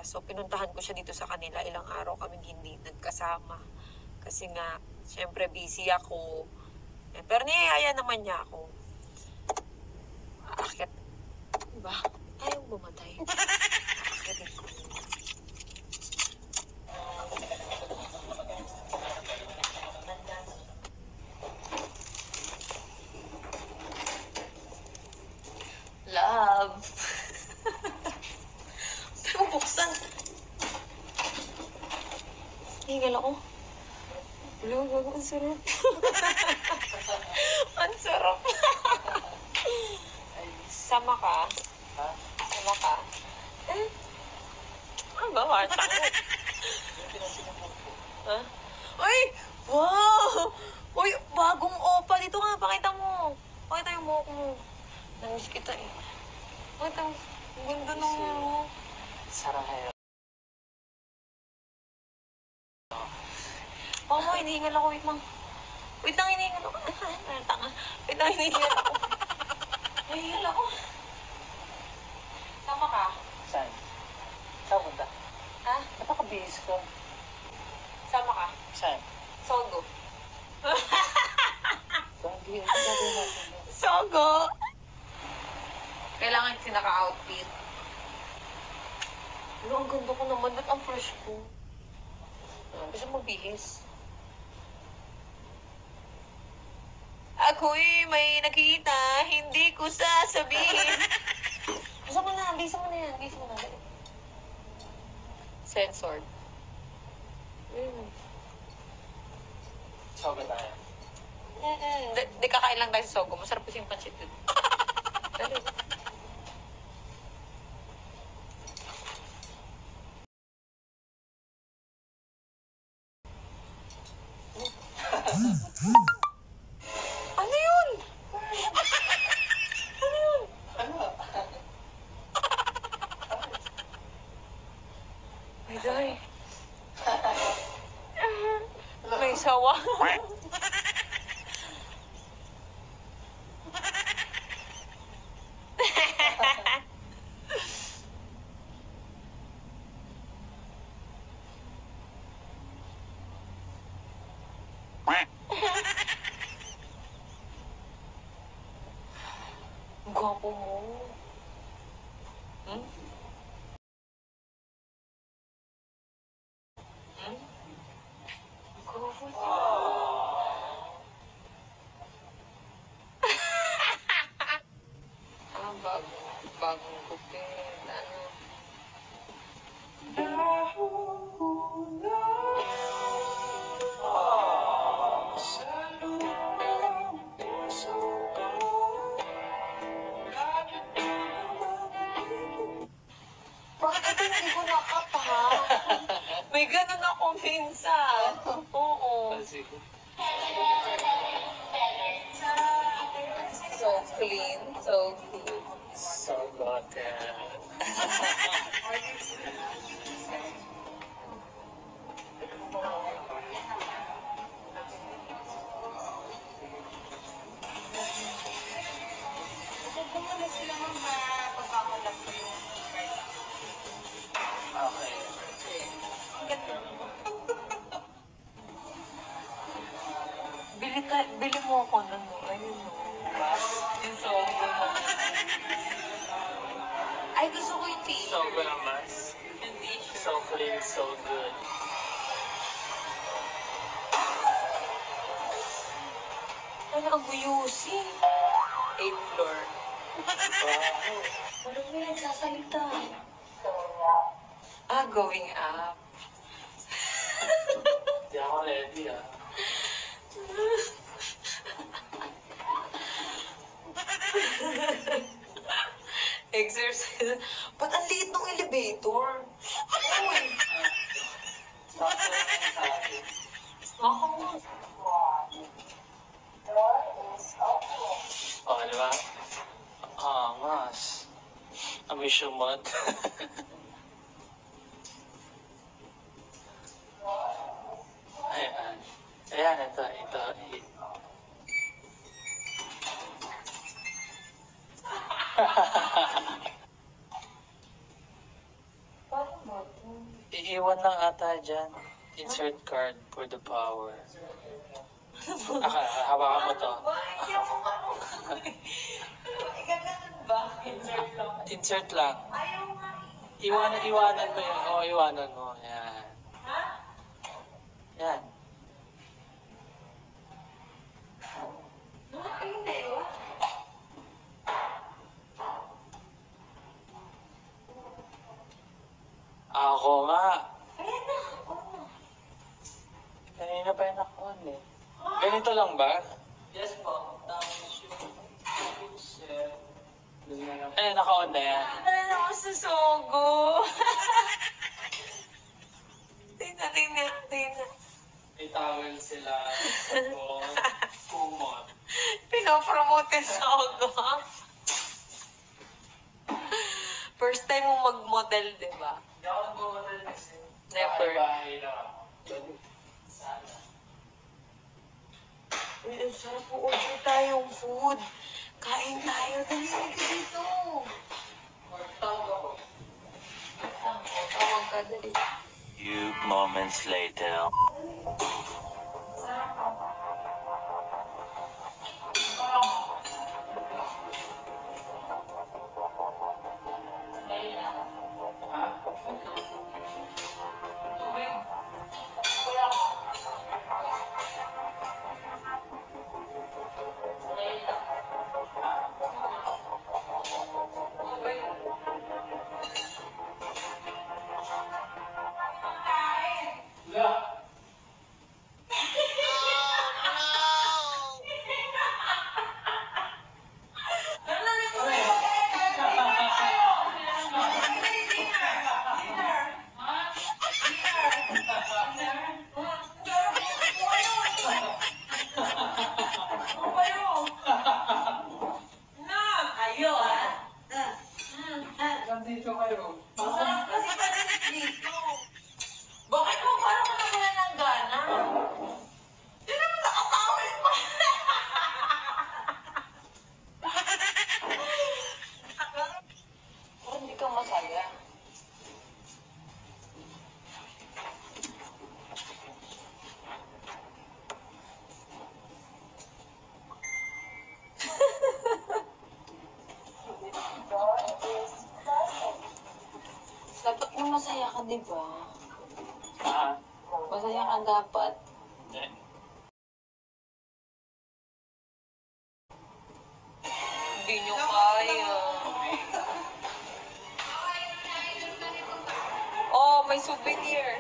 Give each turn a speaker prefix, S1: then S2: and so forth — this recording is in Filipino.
S1: So, pinuntahan ko siya dito sa kanila. Ilang araw kaming hindi nagkasama. Kasi nga, syempre busy ako. Pero niyayaya naman niya ako. Aakyat. Diba? Ayaw bumatay. Aakyatin ko. Love. Tayo mo buksan. Hingal ako. Wala, gago. Ang sarap. Ang sarap. Sama ka?
S2: Ha?
S1: Sama ka? Ano ba? Wartang mo. Ha? Ay! Wow! Uy, bagong opa. Dito ka. Pakita mo. Pakita yung buhok mo. Namiss kita eh. Pakita mo. Ang ganda ng mo.
S2: Sarahel.
S1: Mama, hinihingal ako. Wait lang. Wait lang, hinihingal ako. Tanga. Wait lang, hinihingal ako. Hinihingal ako. Sama ka?
S2: Saan? Saan punta?
S1: Ha?
S2: Napakabihis ko.
S1: Sama ka?
S2: Saan?
S1: Sogo.
S2: Saan? Hindi gagawin natin.
S1: Sogo! Kailangan kasi naka-outfit. Ano, ang ganda ko naman. Ba't ang fresh ko? Gusto mo bihis? Ako'y may nakita, hindi ko sasabihin. Bisa mo na, bisa mo na yan. Bisa mo na. Censored.
S2: Soga tayo.
S1: Di kakain lang tayo sa Sogo. Masarap kasi yung pancit dun. Dali. Ano yun? Ano yun?
S2: Ano?
S1: Ay, day. May sawa. Ang gwapo mo. Hmm? Hmm? Ang gwapo niya. Bagong kupit. Ano? Bakit ito hindi ko nakapa? May ganun ako minsan. Oo.
S2: Sige.
S1: So clean, so clean.
S2: So got that. Okay.
S1: Bili mo ako nun. Ayun mo. Yung sogo. Ay, gusto ko yung t-shirt.
S2: So good ang mas.
S1: Yung t-shirt.
S2: So clean, so good.
S1: Ano ang buyusi? 8th floor.
S2: Wow.
S1: Walang may nagsasalita. Going up.
S2: Hindi ako ready ah.
S1: Exercise. Ba't ang liit ng elevator? Uy!
S2: Sakto lang yung sa akin.
S1: Ako.
S2: Oh, di ba? Ah, mas. Amoy sumot. Ayan. Ayan, ito.
S1: Parang mo.
S2: Iiwan lang ata dyan. Insert card for the power. Hawakan mo to.
S1: Ba? Hindi ako ano. Ganun ba?
S2: Insert lang.
S1: Ayaw nga.
S2: Iwanan mo yun. Oo, iwanan mo. Yan.
S1: Ha?
S2: Yan.
S1: Ay, hindi.
S2: Ako nga.
S1: Ayan na. Oo.
S2: Kanina pa yung nakon eh. Ganito lang ba?
S3: Yes po. Tapos yung picture.
S2: Eh, naka-on na yan.
S1: Ano ako sa Sogo? Tina.
S2: May towel sila. Sabon. Kumot.
S1: Pinopromote yung Sogo. First time mo mag-model, di ba?
S2: Hindi ako nag-model kasi.
S1: Never.
S2: Bahay lang ako. Sana.
S1: Uy, ang sarap po. Order tayong food. Kain tayo. Dali ka dito.
S3: Tawag ako.
S1: Tawag ka, dali.
S4: Few moments later.
S2: Nandito kayo.
S1: Masarap kasi padalit dito. Bakit mo parang ka naman ng gana? Hindi naman nakatawin pa. Parang hindi ka masaya. Dapat yung masaya ka, di ba?
S2: Ah.
S1: Masaya ka dapat.
S2: Hindi.
S1: Hindi nyo kaya. Oh, may souvenir.